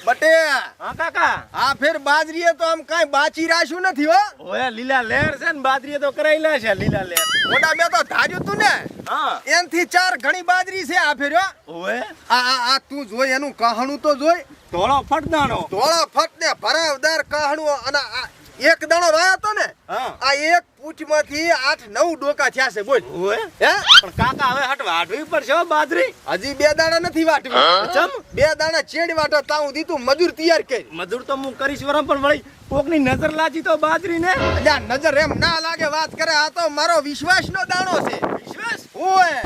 બટે હા કાકા આ ફેર બાજરીએ તો આમ કાઈ બાચી રાખ્યું નથી હો. ઓય લીલા લેર છે ને બાજરીએ તો કરાયેલા છે લીલા લેર. મોટા મેં તો ધાર્યું તું ને હા એનથી 4 ઘણી બાજરી છે આ ફેર હો. ઓય આ તું જોઈ એનું કહાણું તો જોઈ. ધોળો ફટદાણો ધોળા ફટ ને ભરાવદાર કહાણું અને આ એક દાણો વાયો તો ને હા આ એક પૂંછમાંથી 8-9 ડોકા થયા છે બોલ. ઓય હે પણ કાકા હવે વાઢવી પડશે હો બાજરી. હજી 2 દાણા નથી વાટવી. ચમ 2 દાણા ચેડી વાટો તાઉં દીધું મજૂર તૈયાર કરી. મજૂર તો હું કરીશ વરમ પણ વળી કોકની નજર લાજી તો બાજરી ને. અલ્યા નજર એમ ના લાગે વાત કરે. આ તો મારો વિશ્વાસનો દાણો છે. વિશ્વાસ ઓય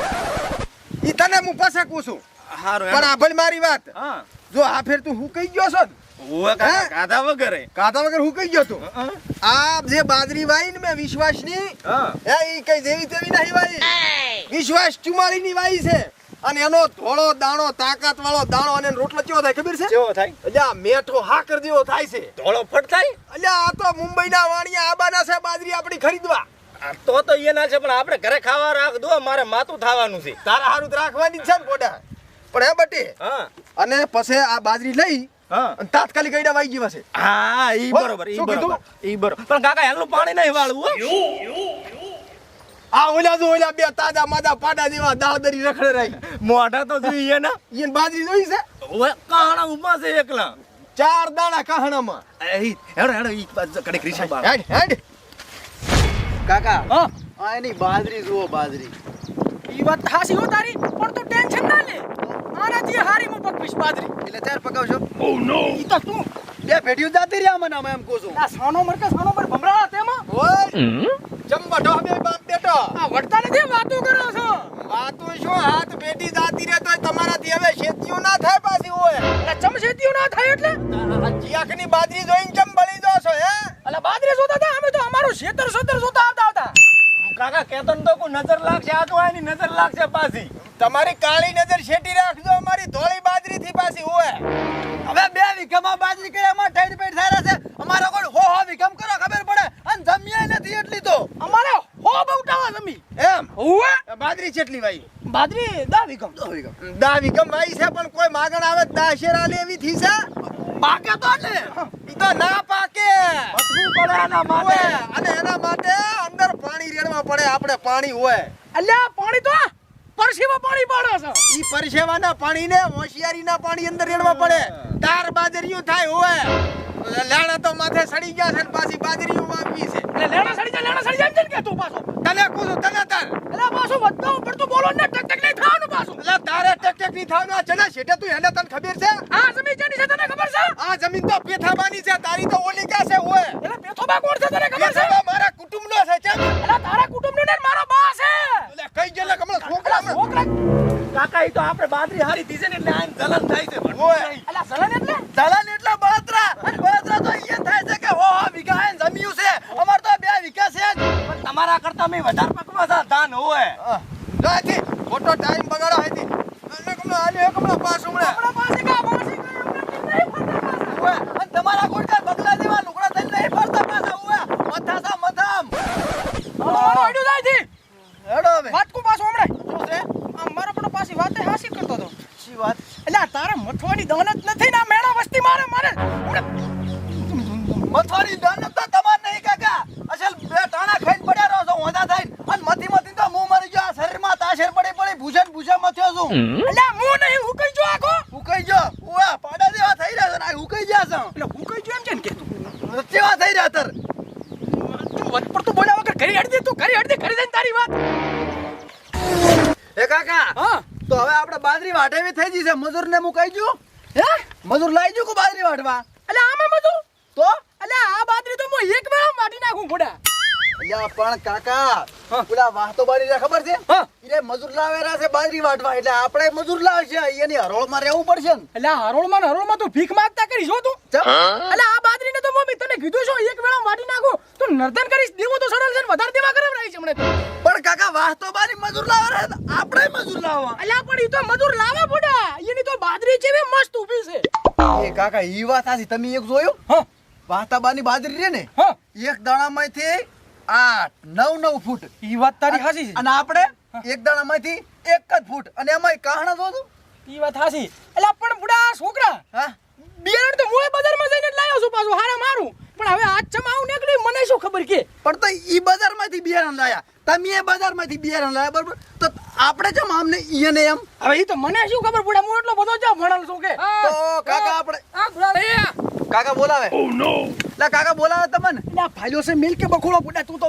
ઈ તને હું પસકું છું હારું પણ આ ભલ મારી વાત હા જો આ ફેર તું હું કઈ ગયો છો ને? ઓય કાકા કાધા વગરે કાધા વગર હું કઈ ગયો તું આ જે બાજરી વાઈ ને મેં વિશ્વાસની હા એ ઈ કઈ જેવી તેવી નહીં વાઈ. વિશ્વાસ 44 ની વાઈ છે અને એનો ધોળો દાણો તાકાત વાળો દાણો અને રોટલો કેવો થાય ખબર છે? કેવો થાય? અલ્યા મેઠો હાકર જેવો થાય છે. ધોળો ફટ થાય. અલ્યા આ તો મુંબઈના વાણિયા આબાના છે બાજરી આપણી ખરીદવા. તો એના છે પણ આપણે ઘરે ખાવા રાખ દો મારે માતું થવાનું છે. તારા હારું તો રાખવાની જ છે ને ગોડા. પણ હે બટી હા અને પછી આ બાજરી લઈ હા અને તાત્કાલિક ગઈડા વાઈ જેવા છે. હા ઈ હો, બરોબર ઈ શું બરોબર કીધું? ઈ બરોબર પણ કાકા એનું પાણી નહીં વાળવું હો. આ ઓલા બે તાજા માજા પાડા જેવા દાળદરી રખડે રહી. મોઢા તો જોઈએ ને ઈન બાજરી જોઈ છે ઓય કાણા ઉભા છે એકલા 4 દાણા કહાણામાં. હેડો હેડો ઈ કડે ક્રિશન બાર હેડ હેડ કાકા હા આ એની બાજરી જુઓ બાજરી. ઈ વાત હાસી હો તારી પણ તું ટેન્શન ના લે આનાથી હારી હું પકવીશ બાજરી. એટલે ચાર પકાવશો ઈ તો તું બે ભેડિયું જાતી રહ્યા મને આમાં એમ કહું છું. આ સાનો મરકે સાનો મર ભમરાળા તેમાં ઓય ચંબટો બે બાપ બેટો આ વડતા નથી વાતો કરો છો. આ તો શું હાથ બેટી જાતી રે તોય તમારાથી હવે શેતીઓ ના થાય પાછી. ઓય એટલે ચમશેતીઓ ના થાય એટલે આ જીયાકની બાજરી જોઈને ચમ બળી જો છો હે? એટલે બાજરી જોતા હતા અમે તો અમારું શેતર જોતા આવતા કાકા કેતો ને તો કોઈ નજર લાગશે આ તો આની નજર લાગશે પાછી. તમારી કાળી નજર શેટી રાખજો અમારી ધોળી બાજરી થી પાછી. ઓય હવે 2 વીઘામાં બાજરી કરે એમાં ઠેડ પેડ થાય છે. અમારો કોઈ હો વીઘામ કરો ખબર પડે અને જમ્યા નથી એટલી તો. અમારે હો બઉટાવા જમી એમ ઓવે બાજરી ચેટલી વાઈ? બાજરી દા વીઘમ દા વીઘમ વાઈ છે પણ કોઈ માગણ આવે દા શેરા લેવી થી છે? પાકે તો ને ઈ તો ના પાકે. શું પડે એના માટે ઓય અને એના માટે અંદર પાણી રેડવા પડે. આપણે પાણી હોય અલ્યા પાણી તો પરસીમાં પાણી પાડો છો. ઈ પરસેવાના પાણીને હોશિયારીના પાણી અંદર રેડવા પડે. તાર બાજરીયું થાય. હોય લેણા તો માથે સડી ગયા છે ને પાછી બાજરીયું વાવવી છે. એટલે લેણા સડી જાય એમ કે તું પાછો તને કુછ તને તાર એટલે પાછો વધતો પડતું બોલો ને ટક નહીં થવાનું પાછું. એટલે તારે ટેક ની થાવના ચના શેઠે તું એને તને ખબર છે? આ જમીન જેની છે તને ખબર છે? આ જમીન તો પેથાબાની છે. તારી તો ઓલી ક્યાં છે? હોય એટલે પેથોબા કોણ છે તને ખબર છે? પેથાબા મારા કુટુંબનો છે. કેમ એટલે તારા કુટુંબનો ને મારો બા છે. એટલે કઈ ગયેલા કમળા છોકરા છોકરા કાકા ઈ તો આપણે બાજરી હારી દીશે ને એટલે આને જલન થાય છે હોય એટલે સલન એટલે દલાન એટલે બળતરા અને બળતરા તો અહીંયા થાય છે કે હો વીઘા એને જમ્યું છે. અમાર તો 2 વીઘા છે જ. પણ તમારા કરતા મેં વધારે પકવા છે ધાન હોય. જોથી ખોટો ટાઈમ બગાડો હતી. અને કમળા આલે કમળા પાસ ઉમળે. આપણા પાસે કા વાસી કઈ અમને નહીં ફરતા પાછા. ઓય અને તમારા કોઈ બગલા જેવા લુગડા થઈને નહીં ફરતા પાછા. ઓય મથા સા મથામ મારો આડ્યું જાય થી હેડો હવે વાત કો પાછો હમણે શું છે આમ મારો પણ પાછી વાતે હાસી કરતો તો શી વાત? એટલે આ તારા મથવાની દાનત નથી ને આ મેણા વસ્તી મારે મથવાની દાનત તો તમાર નહીં કાકા. અસલ 2 ટાણા ખાઈને પડ્યા રહો છો ઓંધા થઈને અને મથી તો હું મરી ગયો. આ શરીરમાં તાશેર પડી ભૂષણ મથ્યો છું. એટલે હું નહીં હું કઈ જો આખો ઉકાઈ ગયો. ઓય પાડા જેવા થઈ રહ્યા છે ને આ ઉકાઈ ગયા છે. એટલે હું કઈ જો એમ કે તું કેવા થઈ રહ્યા તર તું વચ પર તું બોલ્યા વગર ઘરી હડી દે તું ઘરી હડી દે ઘરી જઈને તારી વાત એ કાકા હા તો હવે આપણે બાજરી વાટેવી થઈ ગઈ છે. મજૂરને મુકાઈ ગયો. હે મજૂર લાવી ગયો કો બાજરી વાટવા? એટલે આમાં મજૂર તો એટલે આ બાજરી તો હું એક વેળા વાટી નાખું ઘોડા યા પણ કાકા પેલા વાહતો બારી રે ખબર છે? હા ઈ મજૂર લાવેરા છે બાજરી વાટવા એટલે આપણે મજૂર લાવશે. એની હરોળમાં રહેવું પડશે ને. એટલે હરોળમાં તું ભીખ માંગતા કરી જો તું ચમ. એટલે આ બાજરીને તો મમ્મી તને કીધું છો એક વેળા વાટી નાખો તો નર્તન કરીશ દેવું તો સરળ છે ને વધારે દેવા કરે રહી છે હમણે તો પણ કાકા વાહતો બારી મજૂર લાવેરા છે આપણે મજૂર લાવવા. અલ્યા પણ ઈ તો મજૂર લાવે બુડા એની તો બાજરી જેવી મસ્ત ઊભી છે એ કાકા ઈ વાત સાચી. તમે એક જોયું? હા વાહતાબાની બાજરી રે ને હા એક દાણામાંથી 8-9 ફૂટ ઈ વાત તારી હાસી છે અને આપણે એક દાણામાંથી 1 જ ફૂટ અને એમાંય કાહણા જોતું. ઈ વાત હાસી અલ્યા પણ બુડા છોકરા હા બિયારણ તો મોય બજારમાં જઈને જ લાવ્યો છું પાછું હારા મારું પણ હવે આજ ચમાવું નીકળી મને શું ખબર કે પણ તો ઈ બજારમાંથી બિયારણ લાયા તમે એ બજારમાંથી બિયારણ લાયા બરોબર તો આપણે જેમ આમને ઈને એમ હવે ઈ તો મને શું ખબર પડે હું એટલો બધો જ ભણેલ છું કે તો કાકા આપણે આ બુડા કાકા બોલાવે ઓ નો લા કાકા બોલાવે તમને એટલે ફાયદો છે મિલ કે બખોડો પડે તું તો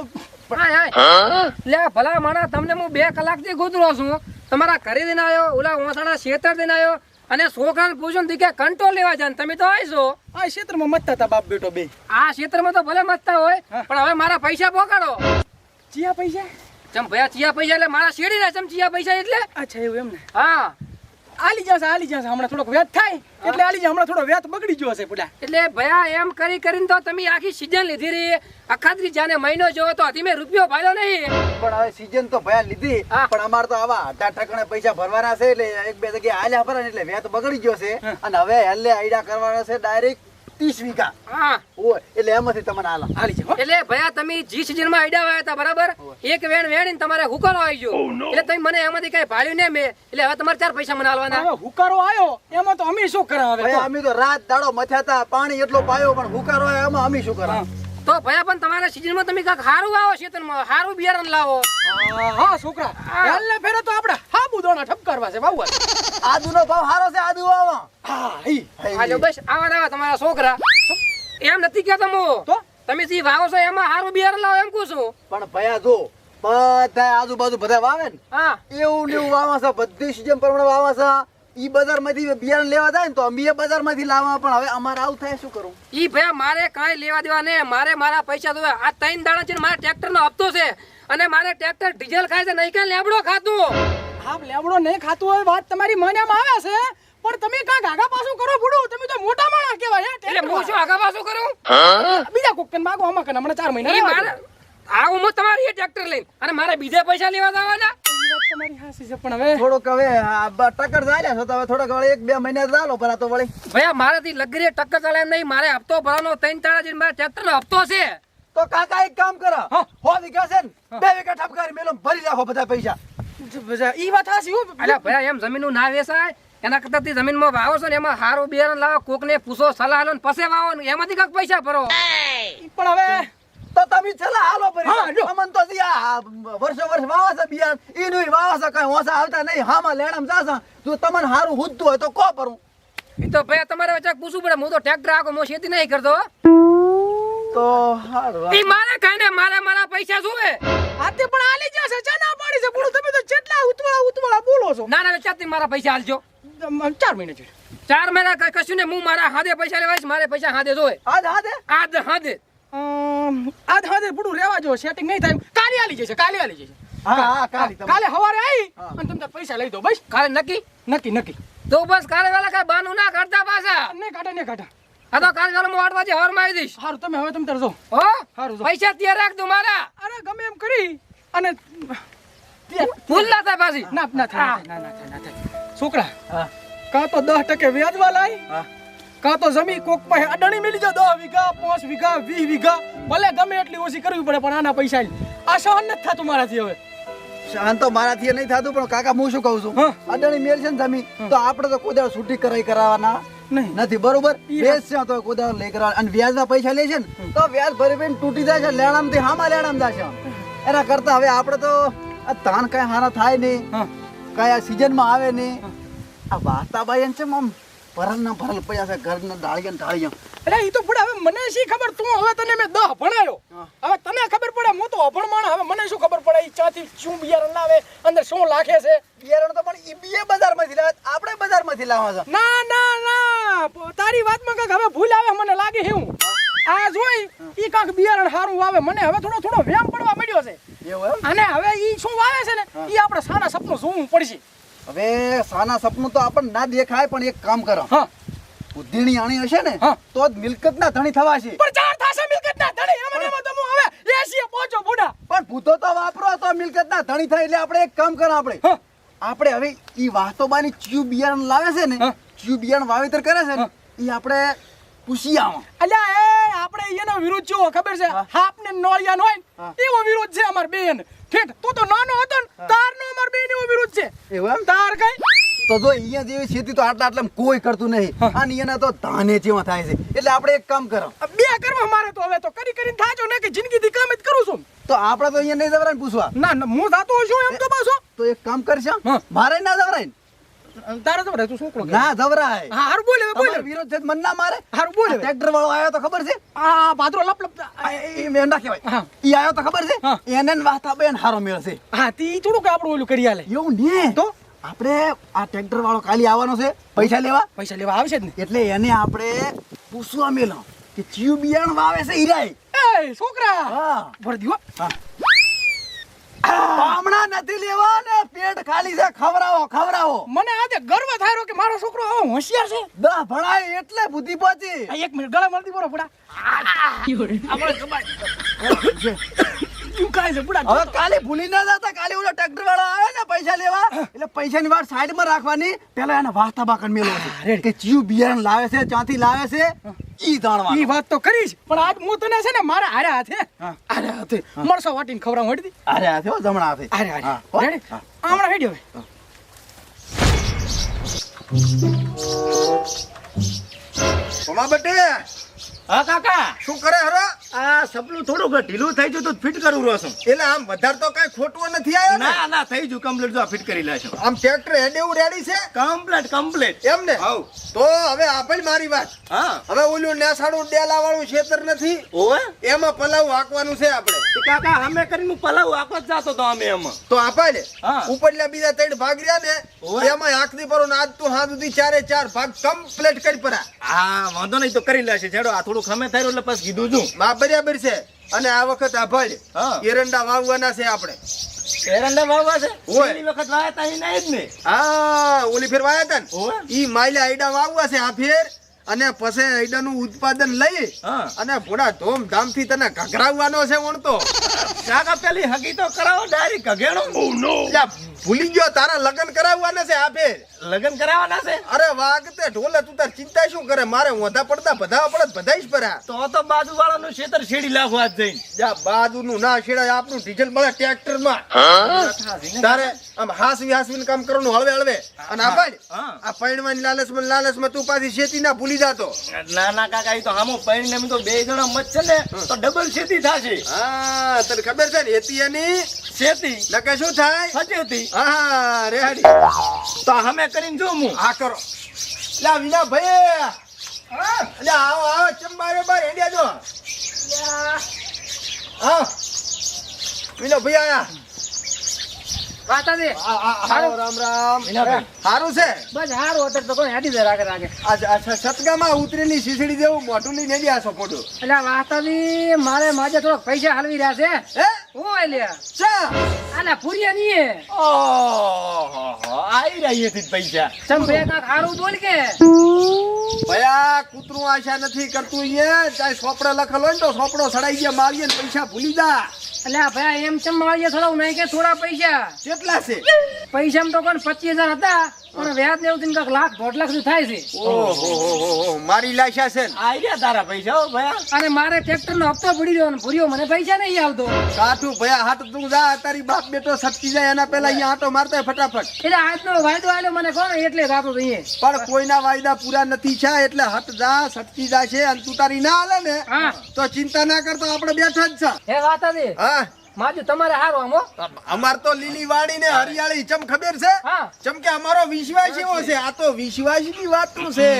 હાય હાય લે ભલા માણા તમને હું 2 કલાકથી ગોતરો છું તમારા ઘરે દઈને આવ્યો ઓલા ઓસાડા શેતર દઈને આવ્યો અને છોકરાને પૂછ્યું કે કંટ્રોલ લેવા જાય તમે તો આવીશો આ ક્ષેત્રમાં મતતા હતા બાપ બેટો બે આ ક્ષેત્રમાં તો ભલે મતતા હોય પણ હવે મારા પૈસા પોકાડો ચિયા પૈસા ચમ ભયા ચિયા પૈસા એટલે મારા શેડી ના ચમ ચિયા પૈસા એટલે અચ્છા એવું એમ ને હા આલી જશે હમણાં થોડોક વ્યાજ થાય એટલે આલી જા હમણાં થોડો વ્યાજ બગડી ગયો હશે પુડા એટલે ભયા એમ કરી કરીને તો તમે આખી સીઝન લીધી રહી અખાત્રી જાને મહિનો જોવો તો હજી મેં રૂપિયો ભાડ્યો નહીં પણ હવે સીઝન તો ભયા લીધી હા. પણ અમાર તો આવા 8 ઠકણે પૈસા ભરવાના છે એટલે એક બે જગ્યાએ આલ્યા ભરા એટલે વ્યાજ બગડી ગયો છે અને હવે હલ્લે આઈડા કરવાના છે ડાયરેક્ટ 30 વીઘા હા ઓય એટલે એમાંથી તમને આલા આલી જા એટલે ભયા તમે જી સીઝન માં આઈડા વાયા હતા બરાબર એક વેણ વેણીને તમારે હુકારો આવી ગયો એટલે તમે મને એમાંથી કઈ ભાડ્યું ને મેં એટલે હવે તમારે 4 પૈસા મને આલવાના હવે હુકારો આયો એમાં તો અમે શું કરાવે ભયા અમે તો રાત દાડો મથ્યા હતા પાણી એટલો પાયો પણ હુકારો આવ્યો એમાં અમે શું કરા તો ભયા પણ તમારા સીઝન માં તમે કાક હારું આવો ક્ષેત્રમાં હારું બિયારણ લાવો હા છોકરા હાલને ફેરે તો આપણે હાબુ દોણા ઠપકારવા છે બાબુ આદુનો ભાવ સારો છે આદુ આવા હા ઈ આજો બસ આવા તમારા છોકરા એમ નથી કહેતો હું તો તમે જે વાવો છો એમાં હારું બિયારણ લાવો એમ કહું છું પણ ભયા જો બધા આજુબાજુ બધા વાવે ને હા એવું ને એવું વાવા છે બધી સીઝન પ્રમાણે વાવા છે ઈ બજારમાંથી બિયારણ લેવા જાય ને તો અમે બજારમાંથી લાવવા પણ હવે અમારે આવું થાય શું કરું ઈ ભયા મારે કાંઈ લેવા દેવા ને મારે મારા પૈસા દો આ 3 દાડા છે ને મારા ટ્રેક્ટર નો હપ્તો છે અને મારે ટ્રેક્ટર ડીઝલ ખાય છે નહીં કે લેબડો ખાતું હા લેવડો નહીં ખાતું હોય વાત તમારી મનમાં આવે છે પણ તમે કાંક આગા પાછું કરો બુડું તમે તો મોટા માણસ કહેવાય એટલે હું શું આગા પાછું કરું બીજા કોક કન માગો આમાં કન હમણાં 4 મહિના ઈ રહેવા મારે આવું હું તમારી એ ટ્રેક્ટર લઈને અને મારે બીજા પૈસા લેવા દેવાના દો. ઈ વાત તમારી હાસી છે પણ હવે થોડોક હવે ટક્કર ચાલ્યા છો તો હવે થોડાક વળી 1-2 મહિના ચાલો પર આ તો વળી ભયા મારાથી લગરી ટક્કર ચાલે એમ નહીં મારે હપ્તો ભરવાનો 3 દાડા છે મારા ટ્રેક્ટર નો હપ્તો છે તો કાકા એક કામ કરો હા. 100 વીઘા છે ને 2 વીઘા ઠપકારી મેલો ભરી રાખો બધા પૈસા ઈ વાત હાસી હો અલ્યા ભયા એમ જમીનનું ના વેચાય એના કરતા તે જમીનમાં વાવો છો ને એમાં હારું બિયારણ લાવો કોકને પૂછો સલાહ લો ને પછી વાવો ને એમાંથી કાંઈક પૈસા ભરો પણ હવે તો તમે ચલા હાલો હા, પરી જો. અમન તો જી આ વર્ષો વર્ષ વાવા છે બિયારણ ઈનું વાવા છે કઈ ઓછા આવતા નહીં હામાં લેણમ જાસા જો તમને હારું હુજતું હોય તો કો પરું એ તો ભયા તમારે વચ્ચે પૂછવું પડે હું તો ટ્રેક્ટર આખો હું ખેતી નહીં કરતો તો હારું ઈ મારે કાંઈ ને મારે મારા પૈસા જોવે આતે પણ આલી જશે ચા પાડી છે બુડું તમે તો કેટલા ઉતવાળા બોલો છો ના ના ચાતી મારા પૈસા આલજો 4 મહિના છે 4 મહિના કઈ કશું ને હું મારા હાથે પૈસા લેવાઈશ મારે પૈસા હાથે જોવે આજ હાથે આજ હાથે આજ હાથે બુડું રહેવા જો સેટિંગ નહીં થાય કાલે આલી જશે હા કાલી તમે કાલે સવારે આવી હા. અને તમને પૈસા લઈ દો બસ કાલે નક્કી નક્કી તો બસ કાલે વેલા કઈ બાનું ના કરતા પાછા નહીં કાઢા આ તો કાલે વેલા હું 8 વાગે હવારમાં આવી દઈશ સારું તમે હવે તમે તાર જો હો સારું જો પૈસા ત્યાં રાખ દો મારા અરે ગમે એમ કરી અને ભૂલ ના થાય પાછી ના થાય ના થાય છોકરા હા કાં તો 10% વ્યાજવા લાય હા કાં તો જમી કોક પાસે અડાણી મેલી જા 10 વીઘા 5 વીઘા 20 વીઘા ભલે ગમે એટલી ઓછી કરવી પડે પણ આના પૈસા આ સહન નથી થતું મારાથી હવે શાન તો મારાથી નહીં થતું પણ કાકા હું શું કહું છું હા. અડાણી મેલ છે ને જમીન તો આપણે તો કોદાળ છૂટી કરાવવાના નહીં નથી બરોબર ઈ વેચ છે તો કોદાળ લઈ કરાવ અને વ્યાજના પૈસા લે છે ને તો વ્યાજ ભરી ભરીને તૂટી જાય છે લેણામ થી હામાં લેણામ જાય છે એના કરતા હવે આપણે તો આ ધાન કઈ હારા થાય નહીં હા કઈ આ સિઝનમાં આવે નહીં આ વાતાબાઈ છે આમ ભરલ ના ભરલ પડ્યા છે ઘરના ડાળિયા ને ડાળિયા અરે ઈ તો બુડા હવે મને શી ખબર તું હવે તને મેં 10 ભણાયો હવે તને ખબર પડે હું તો અભણ માણસ હવે મને શું ખબર પડે ઈ ચાથી શું બિયારણ લાવે અંદર શું લાખે છે બિયારણ તો પણ ઈ બીએ બજારમાંથી લાવે આપણે બજારમાંથી લાવવા છે ના તારી વાતમાં કાંઈક હવે ભૂલ આવે મને લાગે છે હું આ જોઈ ઈ કાંઈક બિયારણ સારું વાવે મને હવે થોડો વ્યામ પડવા મળ્યો છે એવું એમ અને હવે ઈ શું વાવે છે ને ઈ આપણે સારા સપનું જોવું પડશે હવે સાના સપનું તો આપણને ના દેખાય પણ એક કામ કરો હા બુદ્ધિની આણી હશે ને હા. તો જ મિલકતના ધણી થવા છે પણ ચાર થાશે મિલકતના ધણી એમાં તો હું હવે 80 પહોંચો બુડા પણ ભૂતો તો વાપરો તો મિલકતના ધણી થાય એટલે આપણે એક કામ કરો આપણે હા. આપણે હવે ઈ વાસ્તોબાની ચિયું બિયારણ લાવે છે ને હા. ચિયું બિયારણ વાવેતર કરે છે ને હા. ઈ આપણે પૂછી આવો અલ્યા એ આપણે એનો વિરોધ જો ખબર છે હા. હાપને નોળિયાનો હોય હા. ને એવો વિરોધ છે અમાર બેન ઠીક તું તો નાનો હતો ને તારનો અમાર બેન એવો વિરોધ છે એવું એમ તાર કઈ તો જો અહીંયા જેવી ખેતી તો આટલા કોઈ કરતું નહીં અને એના તો ધાને જેવા થાય છે એટલે આપણે એક કામ કરો આ બે કરવા મારે તો હવે તો કરીને થાજો ને કે જિંદગીથી કામ જ કરું છું તો આપણે તો અહીંયા નહીં જવરાય ને પૂછવા ના ના હું જાતો છું એમ તો પાછો તો એક કામ કરશે હા. મારે ના જવરાય ને? તારે તો તું છોકરો કે? ના જવરાય હા હારું બોલે બોલે તમારો વિરોધ છે તો મન ના મારે હારું બોલે ટ્રેક્ટર વાળો આવ્યો તો ખબર છે આ ભાદરો લપ લપ એ મેંડા કહેવાય હા. ઈ આવ્યો તો ખબર છે હા. એને ને વાતા બેન હારો મેળ છે હા તી થોડું કે આપણું ઓલું કરી આલે એવું ને તો આપણે આ ટ્રેક્ટર વાળો કાલી આવવાનો છે પૈસા લેવા પૈસા લેવા આવશે જ ને એટલે એને આપણે પૂછવા મેલો કે ચિયું બિયાણ વાવે છે ઈરાય એ છોકરા હા ભર દીવો બામણા નથી લેવા ને પેટ ખાલી છે ખવરાવો મને આજે ગર્વ થાય કે મારો છોકરો આવો હોશિયાર છે દા ભણાય એટલે બુદ્ધિ પહોંચી આ એક મિનિટ ગળા મારતી બોલો બુડા આપણે ખબર તું કાય છે બુડા હવે કાલે ભૂલી ના જતા કાલે ઓલો ટ્રેક્ટર વાળો આવે ને પૈસા લેવા એટલે પૈસાની વાત સાઈડમાં રાખવાની પેલા એને વાસ્તા બાકન મેલો છે કે ચિયું બિયારણ લાવે છે ક્યાંથી લાવે છે ઈ જાણવાનું ઈ વાત તો કરીશ પણ આજ હું તને છે ને મારા હારે હાથે મળસો વાટીને ખવડાવું હડી અરે આ થયો જમણા હાથે અરે અરે હા, હો. રેડી હમણાં હેડ્યો પમા બટે હા કાકા શું કરે હરો આ સપનું થોડુંક ઢીલું થઈ ગયું તો ફિટ કરું રહ્યો છું એટલે આમ વધારે તો કઈ ખોટું નથી આવ્યો ને ના થઈ ગયું કમ્પ્લીટ જો ફિટ કરી લેશો આમ ટ્રેક્ટર હેડે એવું રેડી છે કમ્પ્લીટ એમ ને હાઉ તો હવે આપણ મારી વાત હા હવે ઓલું નેસાડું ડેલા વાળું ખેતર નથી ઓવે એમાં પલાવ હાંકવાનું છે આપણે તો કાકા અમે કરીને પલાવ આખો જ જાતો તો અમે એમાં તો આપાડે હા. ઉપરલા બીજા 3 ભાગ રહ્યા ને ઓવે. એમાં આખરી પર આજ તો હા સુધી 4 ભાગ કમ્પ્લીટ કરી પરા હા વાંધો નહીં તો કરી લેશે છેડો આ થોડું ખમે થયું એટલે પછી કીધું છું માં બરાબર છે અને આ વખત આભાડ હા. એરંડા વાવવાના છે આપણે એરંડા વાવવા છે ઓય. છેલ્લી વખત વાયા તા ઈ નહીં જ ને હા ઓલી ફેર વાયા હતા ઓવે. ને ઈ માયલા આઈડા વાવવા છે આ ફેર અને પછી આઈડાનું ઉત્પાદન લઈ હા. અને પૂરા ધૂમધામથી તને ઘઘરાવવાનો છે વણતો કાકા પેલી હગી તો કરાવો ડાયરેક્ટ ઘગેણો જા, ભૂલી ગયો તારા લગ્ન કરાવવાના છે આ ફેર લગન કરાવવાના છે અરે વાગતે ઢોલે તું તાર ચિંતા શું કરે મારે ઓંધા પડતા બધા પડે બધાય જ પરા તો બાજુ વાળાનું ખેતર છેડી લાખો આજ જઈને જા બાજુનું ના છેડાય આપણું ડીઝલ મળે ટ્રેક્ટરમાં તારે આમ હાસવીને કામ કરવાનું હળવે હળવે અને આ ભાઈ હા. આ પૈણવાની લાલચમાં તું પાછી શેતી ના ભૂલી જાતો ના કાકા ઈ તો હામો પૈણીને એમ તો બે જણા મત છે ને તો ડબલ ખેતી થાશે હા તને ખબર છે ને એતી એની ખેતી નકે શું થાય ફજેતી હા રેડી તો અમે કરીને જો હું આ કરો લા વિના ભાઈ અલે આવો ચંબારે બાર હેડ્યા જો હા વિના ભાઈ આયા વાતાજી હારો રામ રામ હારું છે બસ હારું હતું તો કોઈ હેડી દે રાગે આ સતગામાં ઉતરેલી શીસડી જેવું મોઢું લઈને હેડી આસો ફોટો એટલે વાતાજી મારે માજે થોડોક પૈસા હાલવી રહ્યા છે હે હું લ્યા ચા આલા પુરિયા નહીં ઓહો આઈ રહી હતી પૈસા તમ બે કાક હારું બોલ કે ભયા કૂતરું આશા નથી કરતું અહીંયા ચાહે સોપડે લખેલો હોય ને તો સોપડો સડાઈ ગયા મારીએ ને પૈસા ભૂલી જા એટલે ભાઈ એમ ચમ મારીએ થોડા નહીં કે થોડા પૈસા કેટલા છે પૈસા તો કોણ 25,000 હતા પણ વ્યાજ ને એવું કાક લાખ 1.5 લાખ થાય છે ઓહો મારી લાશા છે ને આઈ ગયા તારા પૈસા હો ભયા અને મારે ટ્રેક્ટર નો હપ્તો પડી રહ્યો ને ભૂર્યો મને પૈસા નહીં આવતો કાઠું ભયા હાટ તું જા તારી બાપ બેટો સટકી જાય એના પહેલા અહીંયા આટો મારતા હોય ફટાફટ એટલે આજનો વાયદો આલ્યો મને કોણ એટલે રાતો તો અહીંયા પણ કોઈના વાયદા પૂરા નથી છે એટલે હટ જા સટકી જાશે અને તું તારી ના હાલે ને હા તો ચિંતા ના કરતો આપણે બેઠા જ છે હે વાતાજી હા માજુ તમારે હારો આમો અમાર તો લીલી વાડી ને હરિયાળી ચમ ખબર છે હા ચમ કે અમારો વિશ્વાસ એવો છે આ તો વિશ્વાસની વાતનું છે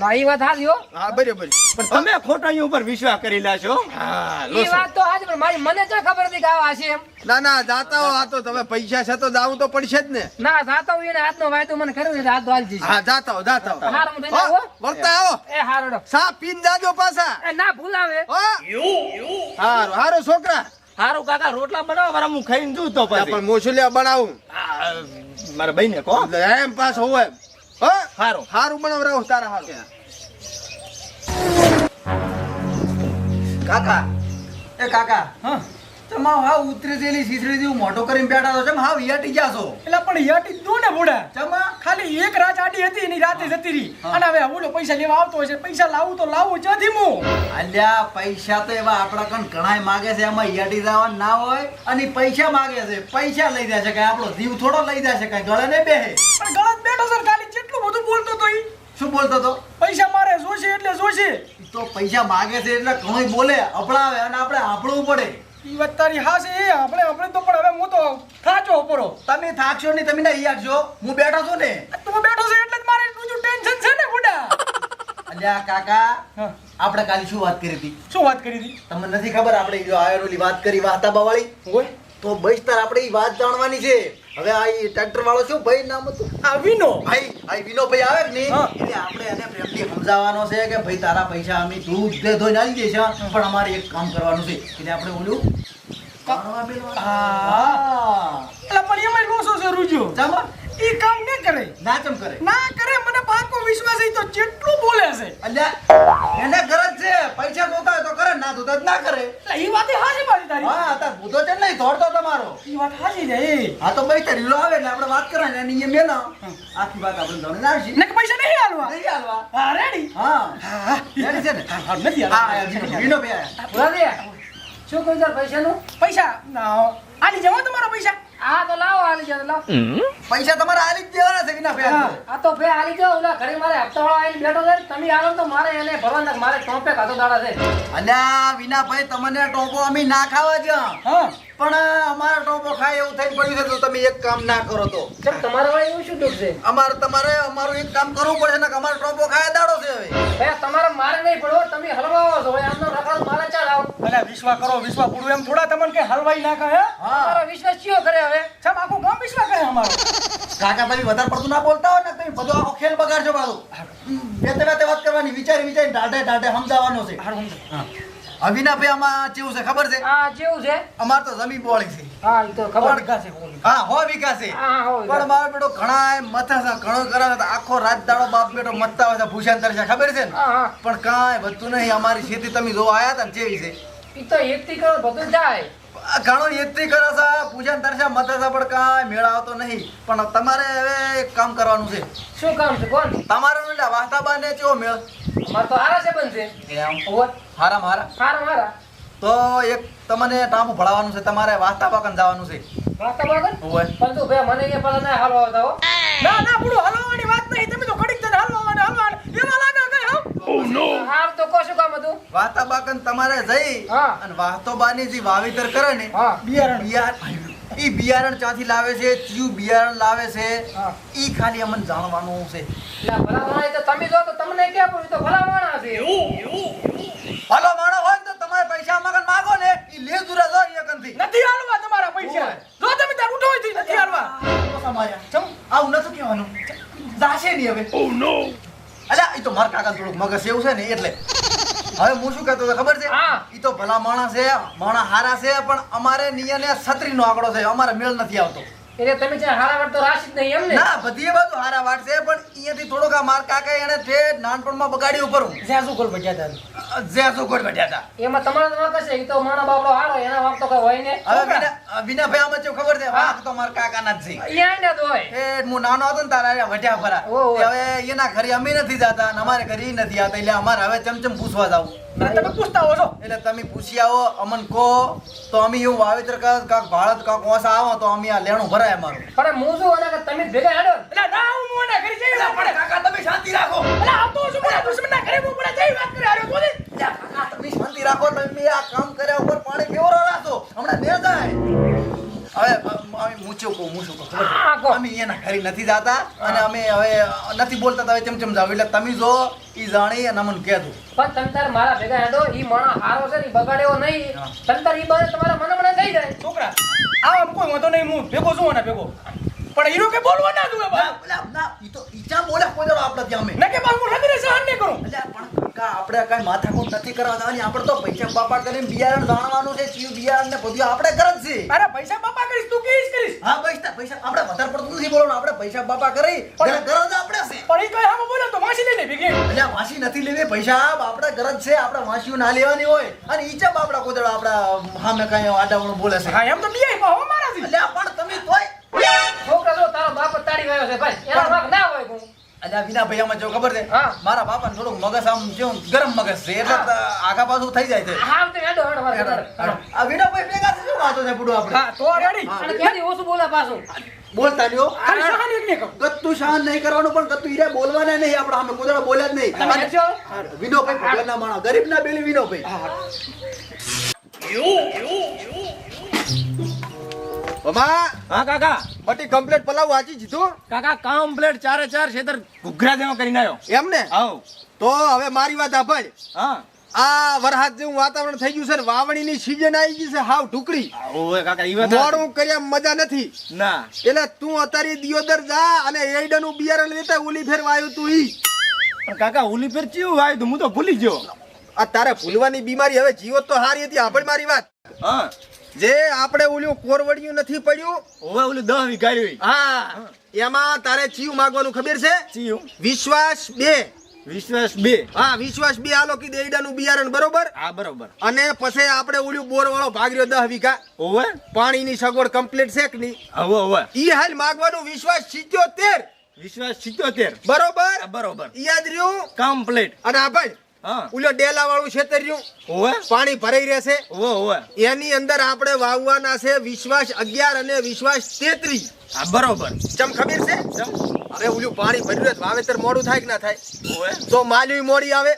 ના ઈ વાત હારી હો હા બરાબર પણ તમે ખોટા ઈ ઉપર વિશ્વાસ કરી લાશો હા ઈ વાત તો હાજી પણ મારી મને ક્યાં ખબર હતી કે આવા હશે એમ ના ના જાતા હો આ તો તમે પૈસા છે તો જાવું તો પડશે જ ને ના જાતા હોય એને હાથનો વાયદો મને કર્યો ને હાથ વાલ જઈશ હા જાતા હો હારું, હું થઈને હો, આવો? વળતા આવો એ હારો સા પીન જાજો પાછા એ ના ભૂલાવે હો હારું હારું છોકરા હારું કાકા રોટલા બનાવો વરા હું ખાઈને જઉં તો આ પછી પણ મોસુલિયા બનાવું આ, મારા ભાઈ ને કહો એમ પાસ હોય હો હારું હારું બનાવરાવ તારા હારું કાકા એ કાકા હા તમા હાવ ઉતરી જેલી શીસડી જેવું મોટો કરીને બેઠા છો ચમ હાવ યાટી ગયા છો એટલે પણ યાટી દો ને બુડા ચમા ખાલી એક રાત આડી હતી એની રાતે જતી રહી અને હવે ઓલો પૈસા લેવા આવતો હોય છે પૈસા લાવું તો લાવું ક્યાંથી હું અલ્યા પૈસા તો એવા આપણા કણ ઘણાય માગે છે એમાં યાટી જવાનું ના હોય અને પૈસા માગે છે પૈસા લઈ જાય છે કઈ આપણો જીવ થોડો લઈ જાય છે કઈ ગળે ને બેહે પણ ગળત બેઠો સર ખાલી બોલતો તો પૈસા મારે જોશે એટલે જોશે. ઈ તો પૈસા માગે છે એટલે ઘણું બોલે અપડાવે અને આપણે આપણવું પડે. ઈ વાત તારી હાચી. આપણે તો પણ હવે હું તો થાચો ઉપરો. તમે થાકશો નહીં, તમે ના યાદ છો હું બેઠો છું ને. તું બેઠો છે એટલે જ મારે બીજું ટેન્શન છે ને બુડા. અલ્યા કાકા હા. આપણે કાલે શું વાત કરી હતી? શું વાત કરી હતી? તમને નથી ખબર આપણે જો આયરોલી વાત કરી વાતાબા વાળી? ઓય તો બસ તાર આપણે ઈ વાત જાણવાની છે. હવે આ ઈ ટ્રેક્ટર વાળો શું ભાઈ નામ હતું? આ વિનો. ભાઈ વિનો ભાઈ આવે કે નહીં, હા. એટલે આપણે એને પ્રેમથી સમજાવવાનો છે કે ભાઈ તારા પૈસા અમે દૂધ દે ધોઈને આલી દઈશ, પણ અમારે એક કામ કરવાનું છે. એટલે આપણે ઓલું કારવા બેલવાનું. હા. એટલે પણ એમાં લોસો છે રૂજો. ચાલો ઈ કામ ન કરે. ના ચમ કરે. ના કરે મને પાકો વિશ્વાસ છે. તો જેટલું બોલે છે અલ્યા એને ગરજ છે, પૈસા જોતા હોય તો કરે, ના જોતા હોય તો ના કરે. એટલે ઈ વાત હાચી મારી તારી. હા તાર ભૂતો છે નહીં દોડતો તમારો. ઈ વાત હાચી છે એ. હા તો ભાઈ તારી લો આવે એટલે આપણે વાત કરવાની અને અહીંયા મેલો આખી વાત આપણે જાણી નાખી. નક પૈસા નહીં હાલવા. નહીં હાલવા. હા રેડી. હા હા રેડી છે ને? હા નથી હા હાલવા. વિનો ભાઈ આયા. ભુરાજી, શું કહ્યું તાર પૈસાનું? પૈસા આલી જવા તમારા પૈસા. આ તો લાવો, આલી જાઓ, લાવો. પૈસા તમારે આલી જ દેવાના છે વિના ભાઈ. હા. આ તો ભાઈ આલી જાઓ. ઓલા ઘરે મારે હપ્તાવાળો આવીને બેઠો છે. તમે આવો તો મારે એને ભરવાના. મારે ટોપે ખાતો દાડા છે. અલ્યા વિના ભાઈ તમને ટોપો અમે ના ખાવા જ્યાં, હા પણ અમારો ટોપો ખાય એવું થઈને પડ્યું છે. તો તમે એક કામ ના કરો તો કેમ તમારા વાળા એવું શું દુઃખ છે? અમારું એક કામ કરવું પડશે ને કે અમારો ટોપો ખાય દાડો છે હવે. ભાઈ તમારે મારે નહીં પડવો. તમે હલવાવો છો. હવે આમનો રખડ મારે ચાલ આવો. અલા વિશ્વાસ કરો. વિશ્વાસ પૂરું એમ થોડા તમને કે હલવાઈ ના કહે. હા તમારો વિશ્વાસ ચિયો કરે હવે? સમ આખું ગામ વિશ્વાસ કરે અમારો. કાકા તમે વધારે પડતું ના બોલતા હોય ને તમે બધો આખો ખેલ બગાડજો પાછું. વેતે વાત કરવાની, વિચારી ઢાઢે સમજાવવાનો છે. હા. અવિનાભાઈ આમાં કેવું છે ખબર છે? આ જેવું છે. અમાર તો જમીન બોળી છે. હા ઈ તો ખબર. હા 100 વીઘા છે. હા હો. પણ મારો બેટો ઘણા મથા છે, ઘણો કરાવે છે. આખો રાત દાડો બાપ બેટો મથતા હોય છે, ભૂષણ તરસે ખબર છે ને? હા હા. પણ કાંઈ વધતું નહીં. અમારી ખેતી તમે જો આયા હતા ને જેવી છે. ઈ તો એકથી કરો બધું જાય. આ ઘણો યત્રી કરે છે, પૂજન તરસે મથે છે, પણ કાંઈ મેળ આવતો નહીં. પણ તમારે હવે એક કામ કરવાનું છે. શું કામ છે? કોણ? તમારે એટલે વાસ્તાબા ને કેવો મેળ? અમારે તો હારા છે બનશે. ઓવર. હારા મારા હારા. તો એક તમને ટાંપુ ભળાવવાનું છે. તમારે વાસ્તાબા કન જવાનું છે. વાસ્તા બાગન? ઓવે. પણ તું ભાઈ મને એ પેલા ના હાલવા આવતા હો. ના પૂરું હલવાની વાત નહીં. તમે તો ઘડીક તને હલવાના એમાં લાગે કઈ હા. હાર તો કો શું કામ હતું? વાસ્તાબા કન તમારે જઈ હા. અને વાસ્તોબાની જે વાવેતર કરે ને હા. ઈ બિયારણ ક્યાંથી લાવે છે, કયું બિયારણ લાવે છે, હા. ઈ ખાલી અમને જાણવાનું છે. એટલે ભલા માણસ તો તમે જો તો તમને ક્યાં પૂછ્યું? તો ભલા માણસ છે. ભલો માણસ હોય ને તો તમારે પૈસા મગન માગો ને ઈ લે દુરા જો ઈ કનથી. નથી હાલવા તમારા પૈસા. જો તમે તાર ઉઠો હોય નથી હાલવા. ચમ આવું નતું કહેવાનું. જાશે નહીં હવે. ઓ નો. અલ્યા ઈ તો માર કાકા થોડુંક મગજ એવું છે ને એટલે. હવે હું શું કહેતો હતો ખબર છે? હા. ઈ તો ભલા માણસ છે, માણસ હારા છે, પણ અમારે નિયને છત્રીનો આંકડો છે. અમારે મેળ નથી આવતો. એટલે તમે જ્યાં હારા વળ તો રાશી જ નહીં એમ ને? ના બધી બાજુ હારા વાટ છે, પણ અહીંયાથી થોડોક આ માર કાકા એને તે નાનપણમાં બગાડી ઉપર જ્યાં શું કોલ બજાતા હતા. જ્યાં સુકોટ બેઠા હતા. એમાં તમારા તો વાંક હશે. ઈ તો માણા બાપડો હારો. એના વાંક તો કઈ હોય ને. હવે વિના ભાઈ આમાં કેવું ખબર છે? હા. વાંક તો મારા કાકાના જ છે. ઈ આંડા તો હોય. એ હું નાનો હતો ને તારા વઢ્યા ફરા. ઓહો. તે હવે એના ઘરે અમે નથી જતા અને અમારે ઘરે ઈ નથી આવતા. એટલે અમારે હવે ચમચમ પૂછવા જાવું. તમે પૂછતા હો છો. એટલે તમે પૂછી આવો, અમન કહો તો અમે એવું વાવેતર કાક ભાળત કાક ઓસા આવો તો અમે આ લેણું ભરાય અમારું. પણ હું શું અને કે તમે જ ભેગા હેડો. એટલે ના હું મોને કરી જઈ પડે. કાકા તમે શાંતિ રાખો. એટલે આ તો શું પડે દુશ્મનના ઘરે હું પડે જઈ વાત કરે આર્યો તો એટલે કાકા તમે શાંતિ રાખો. તમે આ કામ કર્યા ઉપર પાણી ફેવરો રાખો. હમણાં ને જાય. હવે અમે મૂચ્યો કહું હું શું કહું ખબર હા, છે? કહો. અમે એના ઘરે નથી જાતા અને અમે હવે નથી બોલતા તો હવે ચમચમ જાવ. એટલે તમે જો ઈ જાણી અને અમને કહેતું. પણ તમ તાર મારા ભેગા હેડો. ઈ માણા હારો છે ને ઈ બગાડ્યો નહીં. હા. તમ તાર ઈ બાને તમારા મને થઈ જાય. છોકરા આમ કોઈ વાંધો નહીં. હું ભેગો છું ને ભેગો. પણ હીરો કે બોલવા ના દઉં બા. ના ઈ તો ઈ ચા બોલે કોઈ દાડો આપણે ત્યાં અમે. ન કે બા હું લગને સહન નહીં કરું. એટલે પણ કાકા આપણે કઈ માથાકૂટ નથી કરવા જવાની. આપણે તો પૈસા બાપા કરીને બિયારણ જાણવાનું છે. ચિયું બિયારણ ને બધું આપણે કરે જ છે. અરે પૈસા બાપા કરીશ તું કરીશ. હા પૈસા આપણે વધારે પડતું નથી બોલવાનું. આપણે પૈસા બાપા કરી ઘરે ગરજ આપણે છે. પણ ઈ કઈ આમ બોલે તો માસી લઈને ભેગી. એટલે આ વાસી નથી લેવી. પૈસા આપણે ગરજ છે. આપણે વાસીઓ ના લેવાની હોય અને ઈ ચા બાપડા કોઈ દાડો આપણા સામે કઈ આડાવણું બોલે છે. હા એમ તો બીઆઈ પા હો મારાથી. એટલે આ પણ તમે તોય છોકરા જો તારો બાપ જ તાળી વાયો છે ભાઈ. એનો વાંક ના હોય હું. અલ્યા વિના ભાઈ આમાં જો ખબર છે? હા. મારા બાપાને થોડુંક મગજ આમ જેવું ગરમ મગજ છે એટલે આગા પાછું થઈ જાય છે. હા તો હેડો હેડો મારા ભેગા હેડો. આ વિના ભાઈ ભેગા છે. શું વાતો છે બુડો આપણે હા તો રેડી અને ક્યાંથી ઓછું બોલે પાછું બોલતા નહીં હો. ખાલી સહાન એક નહીં કહું ગત્તું શાંત નહીં કરવાનું પણ ગત્તું હીરે બોલવાના નહીં આપણે સામે કોઈ દાડો બોલ્યા જ નહીં તમે હેડજો. વિનોભાઈ ભગવાનના માણસ ગરીબના બેલી વિનોભાઈ મામા હા કાકા બટી કમ્પ્લીટ પલાવ વાંચી દીધું કાકા કમ્પ્લેટ ચારે ચાર ખેતર ઘૂઘરા જેવા કરીને આવ્યો એમ ને આવ તો હવે મારી વાત સાંભળ હા આ વરસાદ જેવું વાતાવરણ થઈ ગયું છે ને વાવણીની સીઝન આવી ગઈ છે હાવ ઢુકડી ઓય કાકા ઈ વાત મોડું કર્યા મજા નથી ના એટલે તું અત્યારે દિયોદર જા અને એઈડાનું બિયારણ લેતા ઓલી ફેર વાયું તું ઈ પણ કાકા ઓલી ફેર ચેવું આવ્યું તું હું તો ભૂલી ગયો આ તારે ભૂલવાની બીમારી હવે જીવો તો હારી હતી આપણે મારી વાત હા જે આપણે ઓલું કોરવડિયું નથી પડ્યું ઓય ઓલું 10 વીઘાયું હા એમાં તારે ચીવ માંગવાનું ખબર છે ચીયું વિશ્વાસ 2 વિશ્વાસ 2 હા વિશ્વાસ 2 આલો કીધું એઈડાનું બિયારણ બરોબર હા બરોબર અને પછી આપણે ઓલું બોર વાળો ભાગ રહ્યો 10 વીઘા ઓવે પાણીની સગવડ કમ્પ્લીટ છે કે નહીં હવે હવે ઈ હાલ માંગવાનું વિશ્વાસ 77 વિશ્વાસ 77 બરોબર બરોબર ઈ યાદ રહ્યું કમ્પ્લીટ અને આ ભાઈ હા ઓલો ડેલા વાળું ખેતર રહ્યું ઓવે પાણી ભરાઈ રહેશે ઓવે ઓવે એની અંદર આપણે વાવવાના છે વિશ્વાસ 11 અને વિશ્વાસ 33 હા બરોબર ચમ ખબર છે ચમ હવે ઓલું પાણી ભર્યું હોય તો વાવેતર મોડું થાય કે ના થાય ઓવે તો માલ્યું મોડી આવે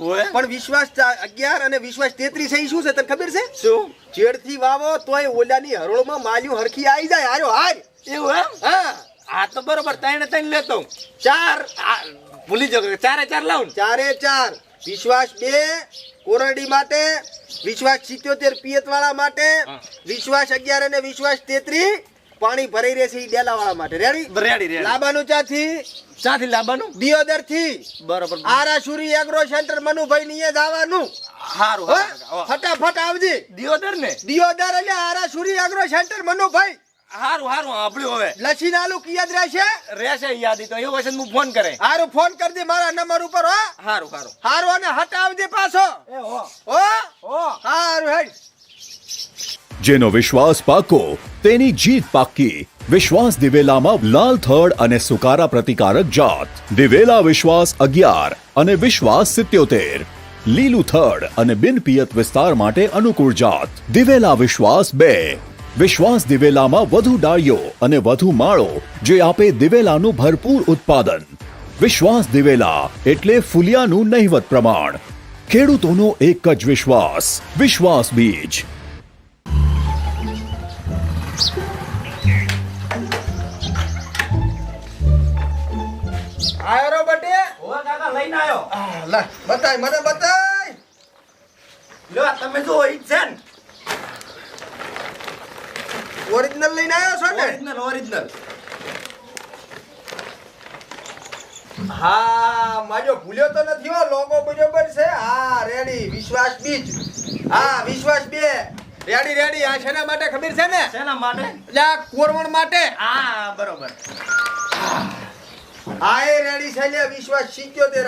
ઓવે પણ વિશ્વાસ 11 અને વિશ્વાસ 33 છે ઈ શું છે તને ખબર છે શું ચેડથી વાવો તોય ઓલાની હરોળમાં માલ્યું હરખી આવી જાય હારો હાર એવું એમ હા આ તો બરોબર ત્રણ લેતો હું. 4 ભૂલી જાવ ચારે ચાર લાવું ને. 4 વિશ્વાસ 2 કોરડી માટે વિશ્વાસ 77 પિયત વાળા માટે વિશ્વાસ 11 અને વિશ્વાસ 33 પાણી ભરાઈ રહેશે ઈ ડેલા વાળા માટે રેડી રેડી લાબાનું ચાથી ચાથી લાવવાનું દિયોદર થી બરોબર આરાસુરી એગ્રો સેન્ટર મનુભાઈ ની જવાનું હારું હો? હારું ફટાફટ આવજે દિયોદર ને દિયોદર એટલે આરાસુરી એગ્રો સેન્ટર મનુભાઈ હારું હારું આપણું હવે લસી નાલું યાદ રહેશે રહેશે યાદી તો એવું હશે ને હું ફોન કરે હારું ફોન કરજે મારા નંબર ઉપર હો હારું હારું હારું અને હટાવજે પાછો એ હો હો હો હારું હેડ જેનો વિશ્વાસ પાકો તેની જીત પાક્કી વિશ્વાસ દિવેલામાં લાલ થડ અને સુકારા પ્રતિકારક જાત દિવેલા વિશ્વાસ 11 અને વિશ્વાસ 77 લીલું થડ અને બિનપિયત વિસ્તાર માટે અનુકૂળ જાત દિવેલા વિશ્વાસ 2 વિશ્વાસ દિવેલામાં વધુ ડાળીઓ અને વધુ માળો જે આપે દિવેલાનું ભરપૂર ઉત્પાદન વિશ્વાસ દિવેલા એટલે ફુલિયાનું નહિવત પ્રમાણ ખેડૂતોનો એક જ વિશ્વાસ વિશ્વાસ બીજ આયો રો બટે હો કાકા લઈને આવ્યો લા બતાય મને બતાય લો તમે જો ઈ છે ને ઓરિજિનલ લઈને આવ્યો છો ને ઓરિજિનલ ઓરિજિનલ હા માજો ભૂલ્યો તો નથી હો લોગો બરોબર છે હા રેડી વિશ્વાસ બીજ હા વિશ્વાસ 2 રેડી આ શેના માટે ખબર છે ને શેના માટે એટલે આ કોરવણ માટે હા બરોબર આ એ રેડી છે લે વિશ્વાસ 77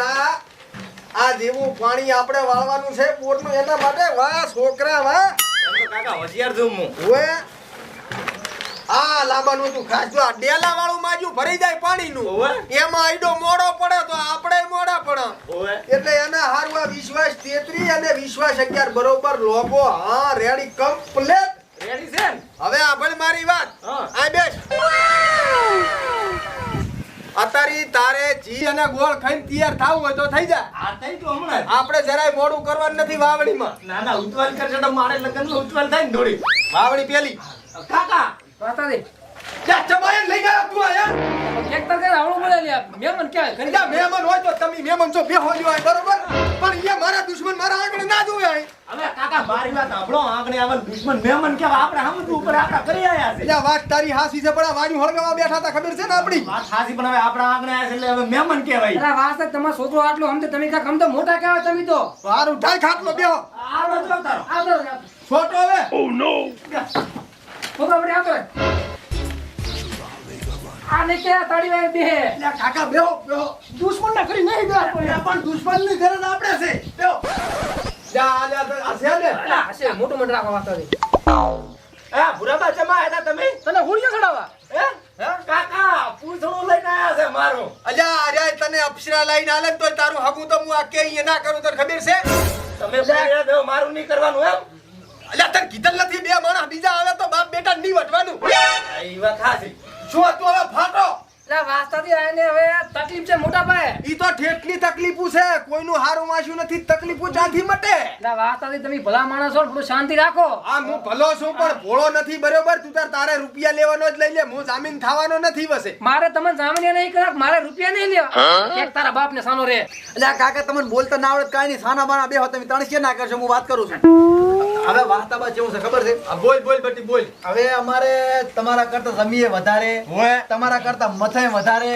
આ જેવું પાણી આપણે વાળવાનું છે બોરનું એના માટે વાહ છોકરા વાહ એમ તો કાકા હોશિયાર છું હું ઓએ આ લાંબાનું તું ખાસ જો આ ડેલા વાળું માજુ ભરી જાય પાણીનું ઓવે. એમાં આઈડો મોડો પડે તો આપણે મોડા પડે ઓવે એટલે એના હારું આ વિશ્વાસ 33 અને વિશ્વાસ 11 બરોબર લોગો હા રેડી કમ્પ્લીટ રેડી છે ને હવે આપણે મારી વાત હા. આ બેસ અતારી તારે જી અને ગોળ ખાઈને તૈયાર થાવું હોય તો થઈ જા આ થઈ તો હમણાં જ. આપણે જરાય મોડું કરવાનું નથી વાવણીમાં ના ના ઉતવાલ કરશે તો મારે લગ્નનું ઉતવાલ થાય ને થોડી વાવણી પેલી કાકા વાતા દે ક્યાં ચમાયન લઈ ગયા તું આયા એક તરકે આવડું બોલે લ્યા મેમન ક્યાં કરી કીધા મહેમાન હોય તો તમે મહેમાન છો બેહો જો આય બરોબર પણ એ મારા દુશ્મન મારા આંગણે ના જોવે આય હવે કાકા મારી વાત સાંભળો આંગણે આવે ને દુશ્મન મહેમાન કેવા આપણે સમજવું ઉપર આપડા કરી આયા છે એટલે વાત તારી હાસી છે પણ આ વાડી હળગાવા બેઠા હતા ખબર છે ને આપણી વાત સાચી પણ હવે આપણા આંગણે આયા છે એટલે હવે મહેમાન કહેવાય અરે વાસ્તવ તમારો છોકરો આટલો સમજે તમે કાક આમ તો મોટા કહેવાય તમે તો સારું ઢાઈ ખાટલો બેહો આવડો જો તારો આવતો છોટો હવે છોકરો આપણે આવતો આ ને કે તાળી વાય બે એટલે કાકા બેહો બેહો દુશ્મન ના કરી નહીં ગયા પણ દુશ્મન ની ગરજ આપણે છે બેહો જા આ છે ને અલા હશે મોટું મોટું રાખવા વાસ્તા દે એ ભુરાબા ચમા હતા તમે તને હોળીઓ ચડાવવા હે કાકા પૂછડું લઈને આયા છે મારું અલ્યા અરે તને અપ્સરા લઈને આલે ને તોય તારું હગું તો હું આ કે ઈ ના કરું તને ખબર છે તમે બોલ્યા તો મારું નહીં કરવાનું એમ અલ્યા તને કીધલ નથી બે માણસ બીજા આવે તો બાપ બેટા નહીં વટવાનું. એ વાત હાચી. શું તું હવે ફાટો? એટલે વાસ્તાથી આઈને હવે તકલીફ છે મોટા પાયે. ઈ તો ઠેઠની તકલીફો છે, કોઈનું હારું વાંચ્યું નથી, તકલીફો ચાથી મટે. એટલે વાસ્તાથી તમે ભલા માણસ છો, થોડું શાંતિ રાખો. આ હું ભલો છું પણ ભોળો નથી, બરોબર? તું તારે રૂપિયા લેવાનો જ લઈ લે, હું જામીન થવાનો નથી વસે. મારે તમને જામીન નહીં કરાક, મારે રૂપિયા નહીં લેવા. એક તારા બાપ ને સાનો રે. એટલે આ કાકા તમને બોલતા ના આવડે કાંઈ નહીં, સાના બાના બે હો તમે ત્રણ છે ના કરશો, હું વાત કરું છું. હવે વાર્તામાં જેવું છે ખબર છે? આ બોલ બોલ બટી બોલ. હવે અમારે તમારા કરતા જમીએ વધારે, હોય. તમારા કરતા મથે વધારે,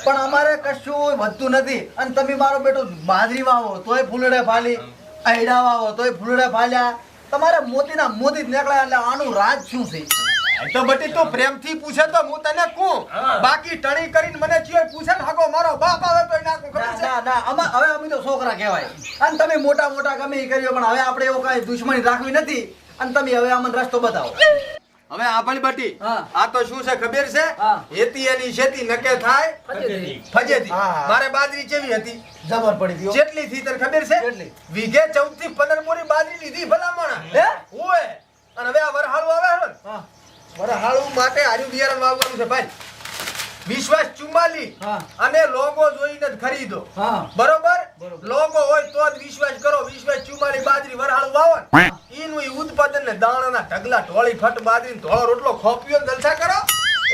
પણ અમારે કશું વધતું નથી. અને તમે મારો બેટો બાજરી વાવો તોય ફૂલડે ફાલી, આયડા વાવો તોય ફૂલડે ફાલ્યા. તમારે મોતીના મોતી જ નીકળ્યા, એટલે આનું રાજ શું છે? તો બટી તું પ્રેમથી પૂછે તો હું તને કહું, બાકી ટણી કરીને મને ચિયો પૂછે ને હગો મારો બાપ આવે તો નાખું, ખબર છે? ના ના હવે અમે તો છોકરા કહેવાય, અને તમે મોટા મોટા ગમે એ કર્યો, પણ હવે આપણે એવું કાંઈ દુશ્મની રાખવી નથી. અને તમે હવે અમને રસ્તો બતાવો. હવે આભળ બટી, હા. આ તો શું છે ખબર છે? હા. હેતી એની શેતી નકે થાય ફજેતી. હા. મારે બાજરી કેવી હતી? જબર પડી ગયો. જેટલી થી તને ખબર છે? કેટલી? વીઘે 14 થી 15 મોરી બાજરી લીધી ભલામણા. હે? ઓય. અને હવે આ વરહાળું આવે ને, હા વરહાળું માટે હાર્યું બિયારણ વાવવાનું છે ભાઈ. વિશ્વાસ 44 હા. અને લોગો જોઈને જ ખરીદો. હા બરોબર? બરોબર. લોગો હોય તો જ વિશ્વાસ કરો. વિશ્વાસ 44 બાજરી વરહાળું વાવો ને, ઈનું ઈ ઉત્પાદન ને દાણાના ઢગલા ઢોળી ફટ બાજરી ને ધોળો રોટલો ખોપ્યો ને જલસા કરો.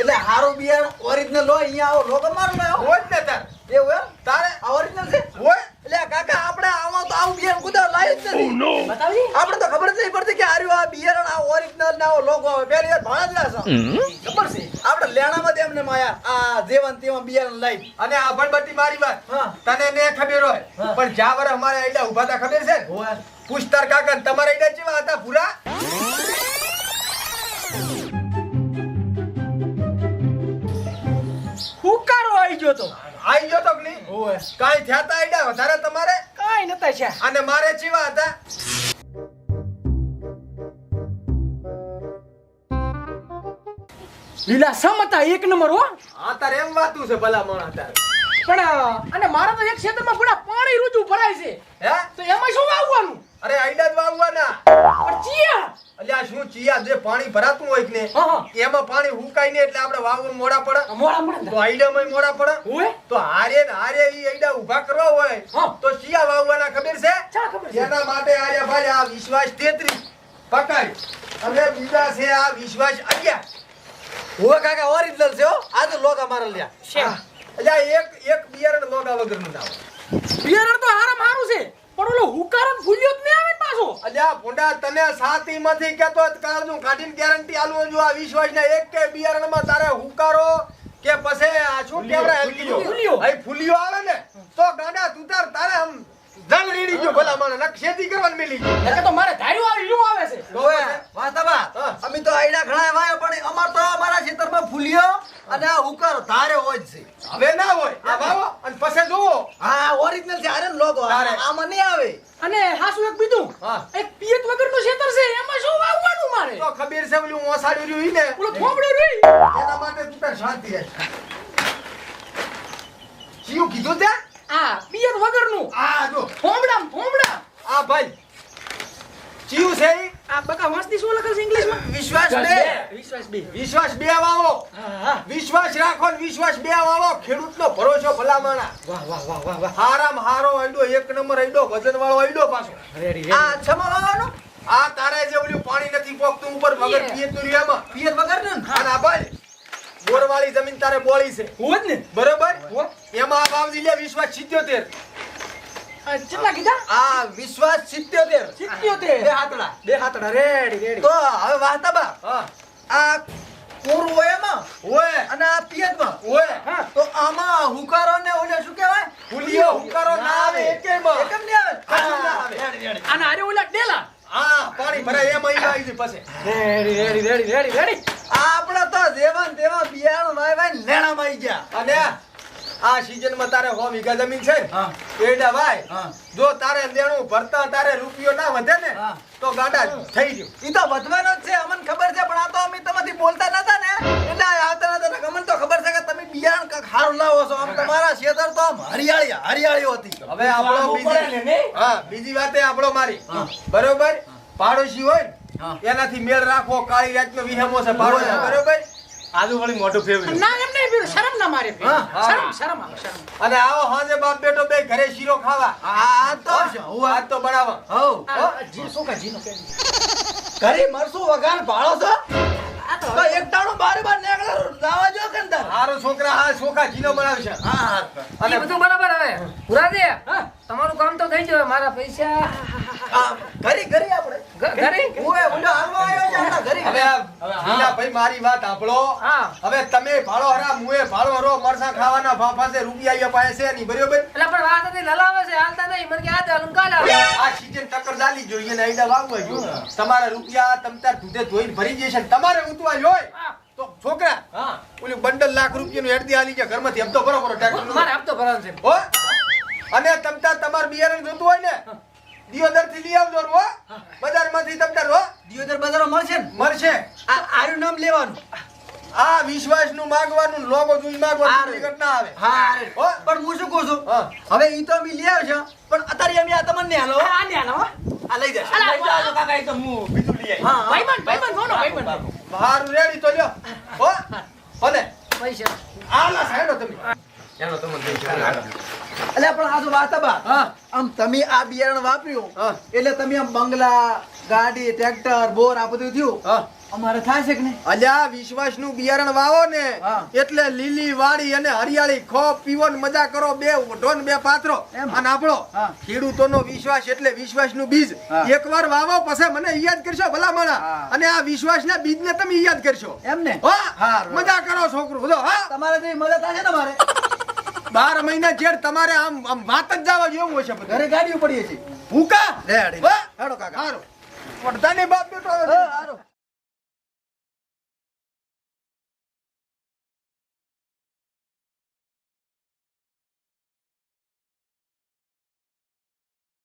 એટલે હારું બિયારણ ઓરિજિનલ હોય, અહીંયા આવો લોગો મારો લાવો. હોય જ ને તાર. એવું એમ? તારે આ ઓરિજિનલ છે? હોય. એટલે આ કાકા આપણે આમાં તો આવું બિયારણ કુદા લાવી જ નથી. બતાવી. આપણે તો ખબર જ નહીં પડતી કે આર્યું આ બિયારણ આ ઓરિજિનલ ના લોગો આવે. પહેલી વાર ભાણા જ લાવશો. ખબર છે? આપણે લેણામાં જ એમને માયા આ જેવન તેવન બિયારણ લાવી. અને આ ભણબટ્ટી મારી વાત, હા. તને ને ખબર હોય, હા. પણ જ્યાં વરસ અમારે આઈડા ઉભા હતા ખબર છે ને? હોય. પૂછ તાર કાકા, તમારા આઈડા કેવા હતા પૂરા? હુકારો આવી ગયો તો આઈ ગયો તો કે નહીં? હોય. કાંઈ થયા તા આઈડા વધારે તમારે? કાંઈ નતા છે. અને મારે ચેવા હતા? લીલા સમતા એક નંબર હો. આ તાર એમ વાતું છે ભલા માણસ તાર. પણ અને મારા તો એક ક્ષેત્રમાં પૂરા પાણી રૂજુ ભરાય છે, હે? તો એમાં શું વાવવાનું? અરે આઈડા જ વાવવાના. પણ ચિયા અલ્યા શું ચિયા જે પાણી ભરાતું હોય કે ને, હા, હા. એમાં પાણી હુકાય ને એટલે આપણે વાવવાનું મોડા પડે. મોડા મોડા તો આઈડામાં મોડા પડે. હોય. તો હારે ને હારે ઈ આઈડા ઊભા કરવા હોય હા. તો ચિયા વાવવાના ખબર છે? ચા ખબર છે. જેના માટે આર્યા ભાઈ આ વિશ્વાસ 33 પકડ, અને બીજા છે આ વિશ્વાસ 11. હોય કાકા ઓરિજિનલ છે હો. આ તો લોગા મારા લ્યા. છે. અલ્યા એક બિયારણ લોગા વગરનું ના હોય. બિયારણ તો હારામ હારું છે, પણ ઓલો હુકારો ને ફૂલ્યો જ નહીં આવે ને પાછો. અલ્યા ભૂંડા તને સાતીમાંથી કહેતો જ કાળનું કાઢીને ગેરંટી આલું જો આ વિશ્વાસના એક કે બિયારણમાં તારે હુકારો કે પછી આ શું કહેવાય હલકીઓ ફૂલિયો. અહીં ફૂલિયો આવે ને તો ગાંડા તું તારે આમ જંગ રેડી ગયો ભલા માણસ નક ખેતી કરવાની મેલી ગયો. નકર તો મારે ધાર્યું આવી શું આવે છે. તો હોય. વાસ્તવા હા. અમે તો આયડા ઘણા વાયો, પણ અમાર તો અમારા ખેતરમાં ફૂલ્યો અને આ હુકારો ધારે હોય જ છે. હવે ના હોય આ વાવો અને પછી જોવો. હા ઓરિજિનલ છે. આરે લોગો તારે. આમાં નહીં આવે. અને હાસુ એક બીજું, હા. એક પિયત વગરનું ખેતર છે, એમાં શું વાવવાનું મારે? તો ખબર છે ઓલું ઓસાડ્યું રહ્યું ઈ ને ઓલો થોબડો રહી. એના માટે તું તાર શાંતિ રહે. શિયું કીધું તે? આ પિયત વગરનું આ જો થોબડા. આ ભાઈ ચિયું છે ઈ? આ બકા વાંચતી શું લખે છે ઇંગ્લિશમાં? વિશ્વાસ 2. વિશ્વાસ બે. વિશ્વાસ 2 વાવો. હા હા. વિશ્વાસ રાખો ને વિશ્વાસ 2 વાવો. ખેડૂતનો ભરોસો ભલામણા. વાહ વાહ વાહ વાહ વાહ. હારામ હારો આઈડો, એક નંબર આઈડો, વજન વાળો આઈડો પાછો. રેડી આ છમા વાવાનો આ તારે જે ઓલું પાણી નથી પોકતું ઉપર વગર પિયતનું રહ્યું એમાં. પિયત વગર ને. અને આ ભાઈ બોરવાળી જમીન તારે બોળી છે, હોત ને. બરોબર? હોત. એમાં આ ભાવ દીલે વિશ્વાસ 77. આ કેટલા કીધા? આ વિશ્વાસ 77. 77. બે હાથડા. બે હાથડા. રેડી. તો હવે વાસ્તવા હા આ કોરું હોય એમાં ઓય અને આ પિયતમાં. ઓય હા. તો આમાં હુકારો ને ઓલે શું કહેવાય? ફૂલિયો હુંકારો ના આવે એકેયમાં. એકમ નહીં આવે. કશું ના હા, આવે. Ready, ready. આના આરે ઓલા ડેલા. હા પાણી ભરાય એમાં ઈ આવી જાય પછી. રેડી. આપણે તો જેવાન તેવા બિયારણ વાવ્યા ને લેણામાં આવી ગયા. અને આ સીઝનમાં તારે 100 વીઘા જમીન છે ને, હા. એડા ભાઈ હા. જો તારે લેણું ભરતા તારે રૂપિયો ના વધે ને હા. તો ગાડા થઈ ગયું. ઈ તો વધવાનો જ છે, અમને ખબર છે, પણ આ તો અમે તમારાથી બોલતા નતા ને એટલે આ આવતા નતા. અમને તો ખબર છે કે તમે બિયારણ કાંઈક સારું લાવો છો. આમ તમારા ખેતર તો આમ હરિયાળી હતી. હવે આપણો બીજી હા બીજી વાતે આપણો મારી હા. બરોબર પાડોશી હોય ને, એનાથી મેળ રાખવો. કાળી રાતનો વિહમો છે ભાડો છે, બરોબર? આજુ વળી મોઢું ફેરવ્યું. ના એમ નહીં પીરું, શરમ ના મારે પીરું. શરમ શરમ આવે શરમ. અને આવો હાજે બાપ બેટો બે ઘરે શીરો ખાવા. આ તો છે, હું આજ તો બનાવો. હઉ આ જી શું કા જીનો કે ઘરે મરસું વગાર ભાળો છો તો એક ટાણો બારે બાર નીકળે લાવા જો કે અંદર. હારો છોકરા હા ચોખા જીનો બનાવશે. એ બધું બરાબર હવે પુરાદે તમારું કામ તો થઈ ગયું મારા પૈસા ઘરે ઘરે આપણે ઘરે ઓએ ઓલો હાલવા આવ્યો છે આપણા ઘરે. હવે આ મીનાભાઈ મારી વાત સાંભળો. હા. હવે તમે ભાડો હરા મુએ ભાડો હરો મરસા ખાવાના ભાફા છે રૂપિયા અહીંયા પાસે છે નહીં, બરોબર? એટલે પણ વાત હતી લલાવે છે હાલતા નહીં મને કે આ ચાલુ કાલ આવે આ સીઝન ટક્કર ચાલી જોઈએ ને આઈડા વાવવા જોઈએ. તમારા રૂપિયા તમતાર ધૂધે ધોઈને ભરી જશે ને તમારે ઉતવાય હોય તો છોકરા ઓલું બંડલ લાખ રૂપિયાનું હેડદી હાલી જાય ઘરમાંથી હપ્તો ભરો કરો ટ્રેક્ટરનો. મારે હપ્તો ભરવાનો છે હો અને તમતાર તમાર બિયારણ જોતું હોય ને દિયોદર થી લઈ આવજો હો, બજારમાંથી તમતાર હો દિયોદર બજારો મળશે ને મળશે. આ આનું નામ લેવાનું. આ વિશ્વાસનું માંગવાનું લોગો જોઈ માંગવાનું હારું. કોઈ ઘટના આવે. હા હો? પણ હું શું કહું છું હા. હવે ઈ તો અમે લઈ આવ્યો છે પણ અત્યારે અમે આ તમને હાલો આ ને આનો હો. આ લઈ જશે લઈ જાઓ કાકા, એ તો હું બીજું લઈ આવી. હા હા. ભાઈબંધ કોનો ભાઈબંધ? હારું રેડી તો લ્યો હો ભલે પૈસા આલા સાઈડો તમે. એનો તમને દઈ દઉં. એટલે પણ આ તો વાત બા હા. આમ તમે આ બિયારણ વાપર્યું હા. એટલે તમે આમ બંગલા ગાડી ટ્રેક્ટર બોર આ બધું થયું હા. અમારે થાય છે કે નહીં? અલ્યા વિશ્વાસનું બિયારણ વાવો ને હા. એટલે લીલી વાડી અને હરિયાળી ખો પીવો ને મજા કરો, બે ઓઢો ને બે પાથરો. એમ. અને આપણો હા. ખેડૂતોનો વિશ્વાસ એટલે વિશ્વાસનું બીજ. હા. એકવાર વાવો પછી મને યાદ કરશો ભલામણા. હા. અને આ વિશ્વાસના બીજને તમે યાદ કરશો. એમ ને હો હારું. મજા કરો છોકરું બધો. હા તમારે જેવી મદદ થાય છે ને મારે 12 મહિના જેડ તમારે આમ આમ વાત જ જવા જેવું હોય છે બધું. ઘરે ગાડીઓ પડીએ છે ભૂકા રેડી. હો? હેડો કાકા હારું. પડતાને બાપ બેટો હારું.